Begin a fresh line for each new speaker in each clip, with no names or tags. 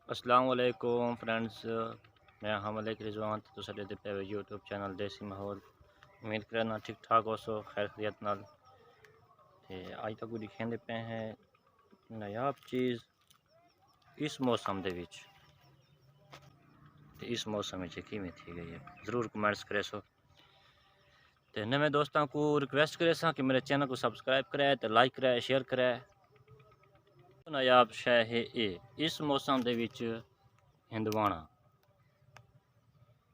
अस्सलाम वालेकुम फ्रेंड्स, मैं हमले रिजवान तो साडे पे यूट्यूब चैनल देसी माहौल। उम्मीद करना ठीक ठाक हो सो खैर खैरियत नाल। ते अज तक दिखेंदे पे हैं नायाब चीज़ इस मौसम दे विच ते इस मौसम में किवें थी गई है, ज़रूर कमेंट्स करे सो। ते नवे दोस्तों को रिक्वेस्ट करे सा कि मेरे चैनल को सब्सक्राइब करे ते लाइक करे शेयर करे। नायाब शय है ये इस मौसम दे विच हिंदवाना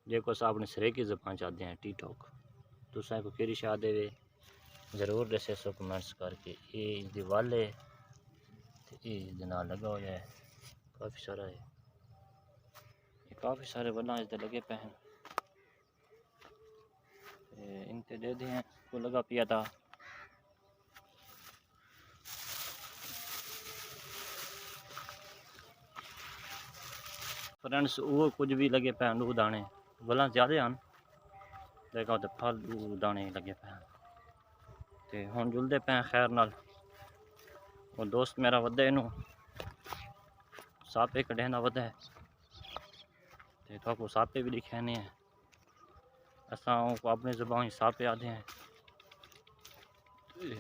जो कुछ अपने सरे की जबान चाहते हैं टीटॉक तुसा को केरी शाह दे ज़रूर दसे सो कमेंट्स करके। ये इसकी वल है ये लगा हुआ है, काफ़ी सारा है, ये काफ़ी सारे वल्ला इसके लगे पे हैं। इनते दे दिए को लगा पिया था। फ्रेंड्स वो कुछ भी लगे पे हैं दाने वल्ला ज़्यादा हैं देखो तो फल दाने लगे पे हैं ते हुण जुलदे पे खैर नाल। वो दोस्त मेरा वड्डा इनू सापे कढ़ेंदा वड्डा है ते तो सापे भी दिखे नहीं है। असा अपनी ज़बान सापे आते हैं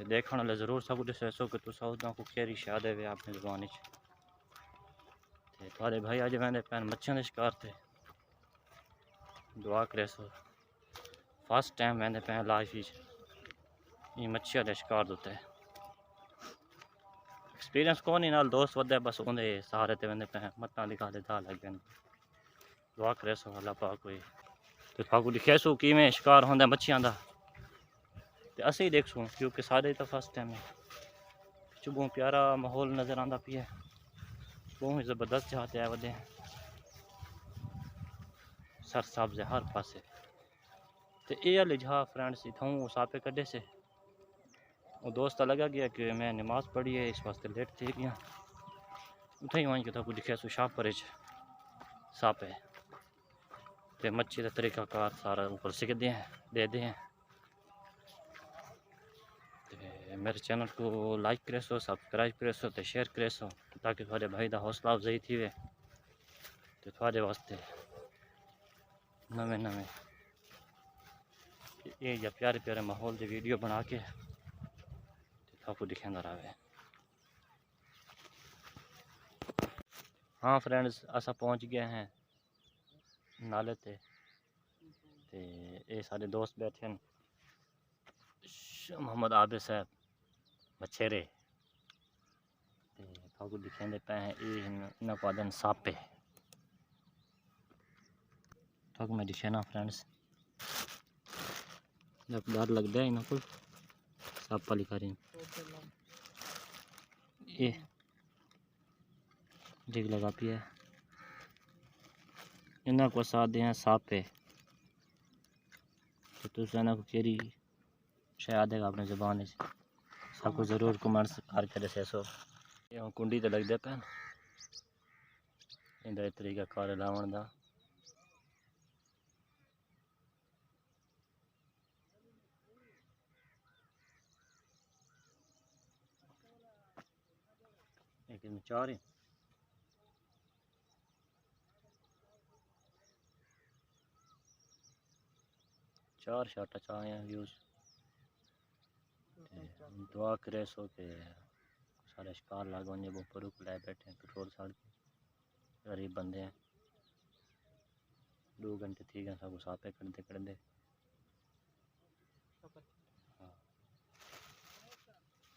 देखने वाले ज़रूर सब कुछ दसो कि तुसा को केरी शाह दे अपनी ज़बान थोड़े भाई अज वेंदे पैन मच्छियों के शिकार थे। दुआ करे सो फर्स्ट टाइम वेंदे पे लाइफ ये मच्छियों के शिकार होते है। एक्सपीरियंस कौन ही नाल दोस्त वड्डे बस उन्हें सहारे ते वेंदे पे मत्ता दिखा दे दा लग गए। दुआ करे सो अल्लाह पाक कोई तो फाकू दिखे सो कि में शिकार होंदा मच्छियां दा ते असी ही देख सूँ क्योंकि सारे तो फर्स्ट टाइम है। चुगों प्यारा माहौल नज़र आंदा पिया बहुत ज़बरदस्त चाहते हैं वड्डे सर सब्ज़ है हर पासे। तो ये वाली जहाँ फ्रेंड्स इतों सापे कड्ढे से वो दोस्त लगा गया कि मैं नमाज़ पढ़ी है इस वास्ते लेट थी गया उठे ही वहीं के कुछ दिखे सो शाह पर साप है तो मच्छी का तरीकाकार सारा ऊपर सीखते हैं दे दें। तो मेरे चैनल को लाइक करे सो सब्सक्राइब करे सो तो शेयर करे सो ताकि थोड़े भाई का हौसला अफजाई थी वे तो थोड़े वास्ते नवे नवे ये या प्यारे प्यारे माहौल की वीडियो बना के आपको दिखाता रहा। हाँ फ्रेंड्स असा पहुँच गए हैं नाले ते ये सारे दोस्त बैठे हैं मोहम्मद आबिद साहब मछेरे आपको दिखाते पे हैं ये इन्होंने को आदन सापे तो मैं दिखे ना फ्रेंड्स जब डर लगता है इन्हों को सापा लिखा रही ये डिग लगा पिया इन्हों को साथ दिया सापे तो तुम इन्हों को केरी शायद है अपनी ज़बान सबको ज़रूर कमेंट्स करके दसे सो। ये कुंडी तो लगते पे इनका तरीका कार लावन का लेकिन चार ही चार शाटा चाहे व्यूज दुआ करे सो के सारे शिकार लाग वे वो पर लै बैठे पेट्रोल साड़ के गरीब बंदे हैं 2 घंटे थी गए सब सापे कड़ते कड़ते। हाँ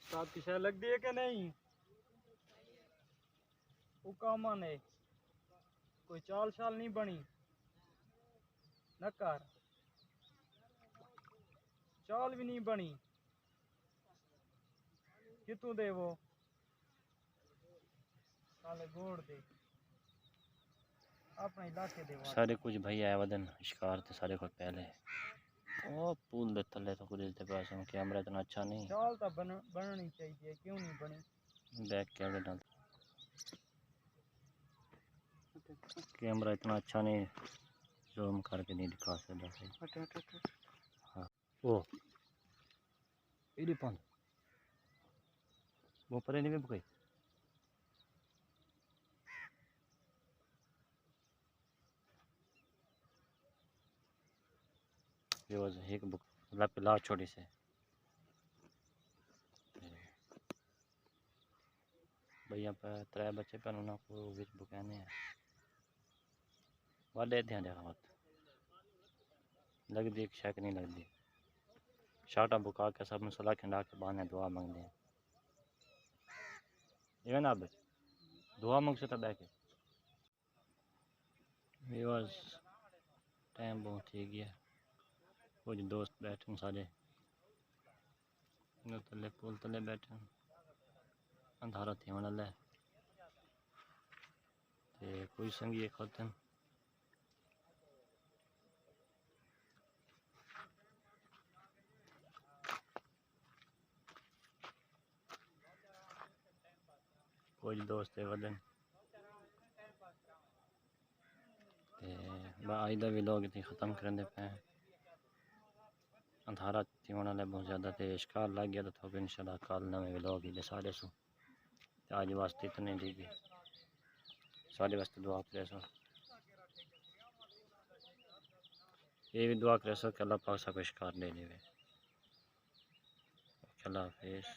साथ की शायद लग दी है कि नहीं वो कामा ने कोई चाल शाल नहीं बनी न कर चाल भी नहीं बनी कितों दे वो साले गोड़ दे अपने इलाके दे
सारे कुछ भाई आए वदन शिकार थे सारे को पहले ओ पुल दे थले तो कुछ दे पास कैमरा इतना अच्छा नहीं
चाल तो बननी चाहिए क्यों नहीं बनी
बैक कैमरे डाल कैमरा इतना अच्छा नहीं जूम करके नहीं दिखा सकता सही। हाँ ओ इडी पन वो परे नहीं भी बुकाई व्यूअर्स एक बुक ला छोड़ी से भैया पर 3 बच्चे पर उन्होंने को विच बुकाने हैं वाले ध्यान देखा लगती एक शक नहीं लगती शाटा बुका के सब सलाह खिंडा के बहाने दुआ मांगते हैं ये ना अब दुआ मांग से तब बैठे व्यूअर्स टाइम बहुत ठीक है कुछ दोस्त बैठे सारे तले पुल तले बैठे अंधारा थी वाला है ते कोई संगी खत्म कुछ दोस्त है वदन आज का भी लोग इतनी ख़त्म करने पे अंधारा थी वाला बहुत ज़्यादा थे शिकार लग गया तो थोक इंशाल्लाह कल नवे व्लॉग ही सारे सो आज वास्ते इतने ठीक है सारे वास्ते दुआ करे सो ये भी दुआ करे सो कि अल्लाह पाक सब शिकार ले ले अल्लाह हाफिज़।